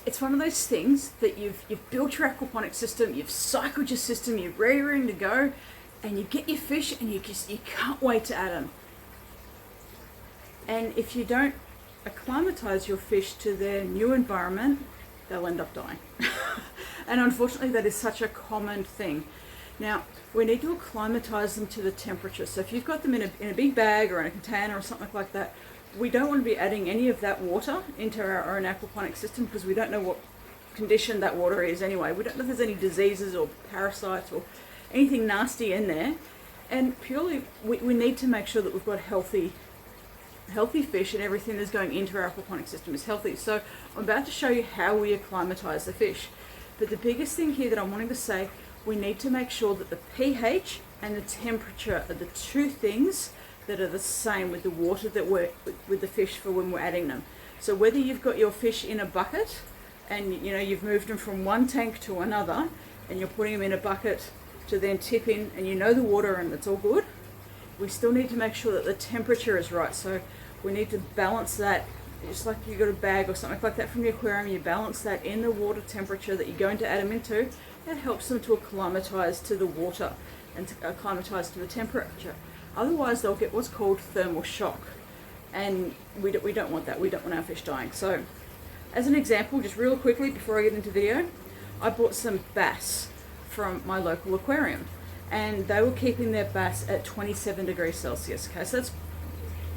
it's one of those things that you've built your aquaponics system, you've cycled your system, you're ready to go, and you get your fish and you can't wait to add them. And if you don't acclimatise your fish to their new environment, they'll end up dying. And unfortunately that is such a common thing. Now, we need to acclimatise them to the temperature. So if you've got them in a big bag or in a container or something like that, we don't want to be adding any of that water into our own aquaponic system, because we don't know what condition that water is anyway. We don't know if there's any diseases or parasites or anything nasty in there. And purely, we need to make sure that we've got healthy fish, and everything that's going into our aquaponic system is healthy. So I'm about to show you how we acclimatise the fish. But the biggest thing here that I'm wanting to say, we need to make sure that the pH and the temperature are the two things that are the same with the water that we're with the fish for when we're adding them. So whether you've got your fish in a bucket and you've moved them from one tank to another, and you're putting them in a bucket to then tip in, and the water and it's all good, we still need to make sure that the temperature is right. So we need to balance that, just like you got a bag or something like that from the aquarium, you balance that in the water temperature that you're going to add them into. That helps them to acclimatise to the water and to acclimatise to the temperature. Otherwise they'll get what's called thermal shock, and we don't want that. We don't want our fish dying. So as an example, just real quickly before I get into video, I bought some bass from my local aquarium, and they were keeping their bass at 27 degrees Celsius. Okay, so that's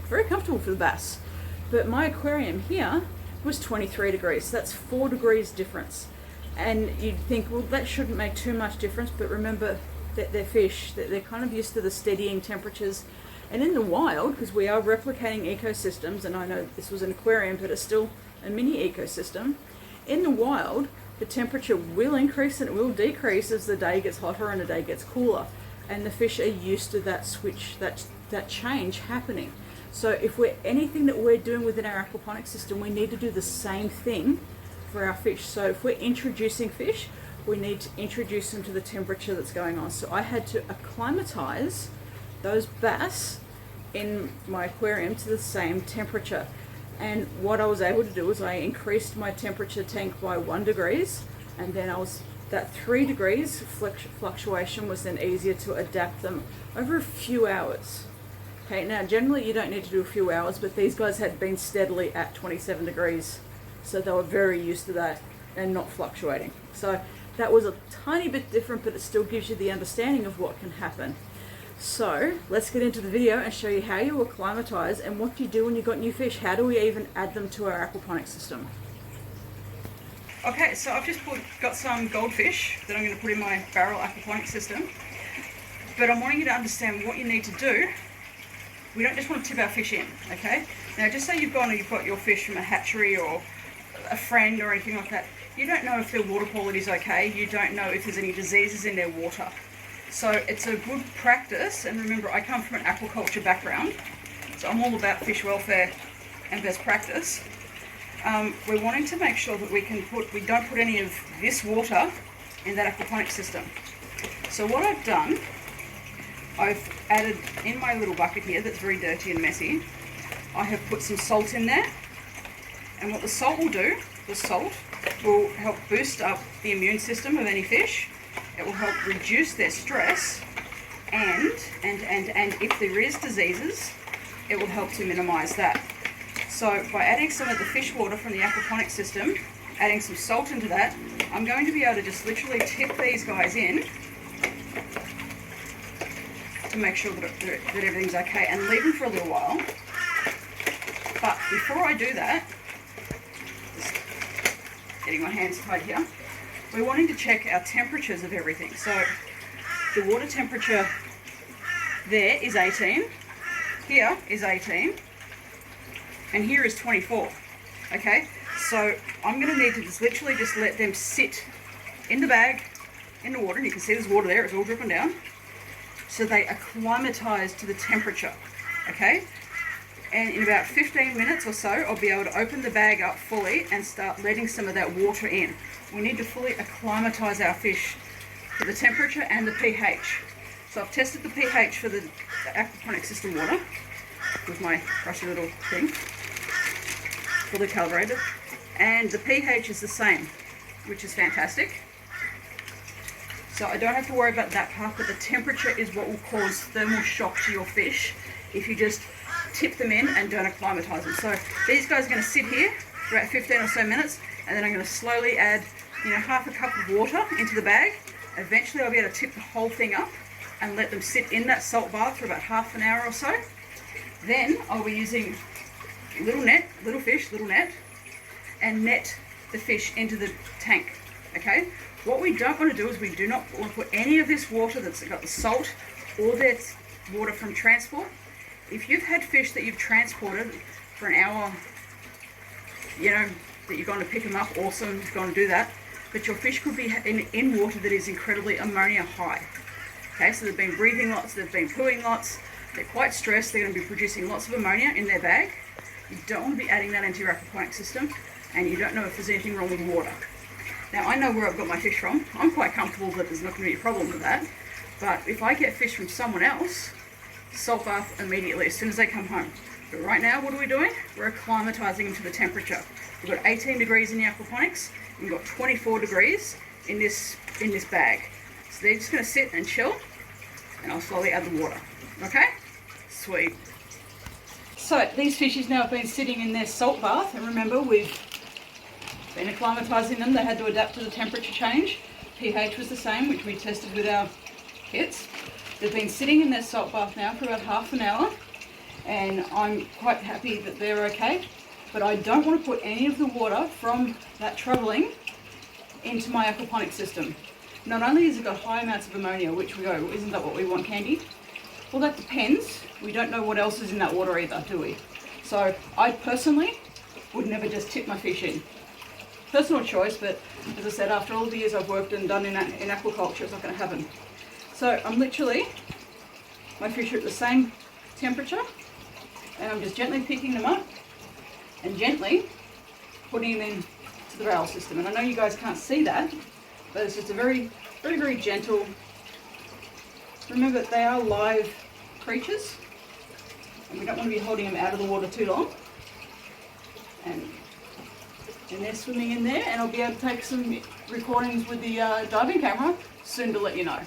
very comfortable for the bass. But my aquarium here was 23 degrees, so that's 4 degrees difference. And you'd think, well, that shouldn't make too much difference, but remember that they're fish, that they're kind of used to the steadying temperatures. And in the wild, because we are replicating ecosystems, and I know this was an aquarium, but it's still a mini ecosystem, in the wild, the temperature will increase and it will decrease as the day gets hotter and the day gets cooler. And the fish are used to that switch, that change happening. So if anything that we're doing within our aquaponic system, we need to do the same thing for our fish. So if we're introducing fish, we need to introduce them to the temperature that's going on. So I had to acclimatise those bass in my aquarium to the same temperature. And what I was able to do was I increased my temperature tank by 1 degrees, and then that 3 degrees fluctuation was then easier to adapt them over a few hours. Okay, now generally you don't need to do a few hours, but these guys had been steadily at 27 degrees. So they were very used to that and not fluctuating. So that was a tiny bit different, but it still gives you the understanding of what can happen. So let's get into the video and show you how you acclimatise and what do you do when you've got new fish. How do we even add them to our aquaponic system? Okay, so I've just got some goldfish that I'm going to put in my barrel aquaponic system. But I'm wanting you to understand what you need to do. We don't just want to tip our fish in, okay? Now just say you've got your fish from a hatchery or a friend or anything like that. You don't know if their water quality is okay. You don't know if there's any diseases in their water. So it's a good practice, and remember, I come from an aquaculture background, so I'm all about fish welfare and best practice. We're wanting to make sure that we don't put any of this water in that aquaponic system. So what I've done, I've added in my little bucket here that's very dirty and messy, I have put some salt in there. And what the salt will do, the salt will help boost up the immune system of any fish. It will help reduce their stress, and if there is diseases, it will help to minimise that. So by adding some of the fish water from the aquaponic system, adding some salt into that, I'm going to be able to just literally tip these guys in to make sure that everything's okay, and leave them for a little while. But before I do that, just getting my hands tied here, we're wanting to check our temperatures of everything. So the water temperature there is 18, here is 18, and here is 24. Okay, so I'm going to need to literally just let them sit in the bag, in the water, and you can see there's water there, it's all dripping down, so they acclimatise to the temperature. Okay, and in about 15 minutes or so, I'll be able to open the bag up fully and start letting some of that water in. We need to fully acclimatise our fish to the temperature and the pH. So I've tested the pH for the aquaponic system water with my crusty little thing, fully calibrated. and the pH is the same, which is fantastic. So I don't have to worry about that part, but the temperature is what will cause thermal shock to your fish if you just tip them in and don't acclimatise them. So these guys are going to sit here for about 15 or so minutes, and then I'm going to slowly add, half a cup of water into the bag. Eventually I'll be able to tip the whole thing up and let them sit in that salt bath for about half an hour or so. Then I'll be using little net, and net the fish into the tank, okay? What we don't want to do is we do not want to put any of this water that's got the salt or that's water from transport. If you've had fish that you've transported for an hour, that you're going to pick them up, awesome, you're going to do that. But your fish could be in water that is incredibly ammonia high. Okay, so they've been breathing lots, they've been pooing lots, they're quite stressed, they're going to be producing lots of ammonia in their bag. You don't want to be adding that into your aquaponics system, and you don't know if there's anything wrong with the water. Now, I know where I've got my fish from. I'm quite comfortable that there's not going to be a problem with that. But if I get fish from someone else, salt bath immediately as soon as they come home. But right now, what are we doing? We're acclimatizing them to the temperature. We've got 18 degrees in the aquaponics, and we've got 24 degrees in this bag. So they're just going to sit and chill, and I'll slowly add the water. Okay? Sweet. So these fishies now have been sitting in their salt bath, and remember, we've been acclimatizing them. They had to adapt to the temperature change. pH was the same, which we tested with our kits. They've been sitting in their salt bath now for about half an hour, and I'm quite happy that they're okay. But I don't want to put any of the water from that travelling into my aquaponics system. Not only has it got high amounts of ammonia, which we go, isn't that what we want, Candy? Well, that depends. We don't know what else is in that water either, do we? So I personally would never just tip my fish in. Personal choice, but as I said, after all the years I've worked and done in aquaculture, it's not going to happen. So I'm literally, my fish are at the same temperature, and I'm just gently picking them up and gently putting them into the rail system. And I know you guys can't see that, but it's just a very, very, very gentle. Remember that they are live creatures, and we don't want to be holding them out of the water too long. And they're swimming in there, and I'll be able to take some recordings with the diving camera soon to let you know.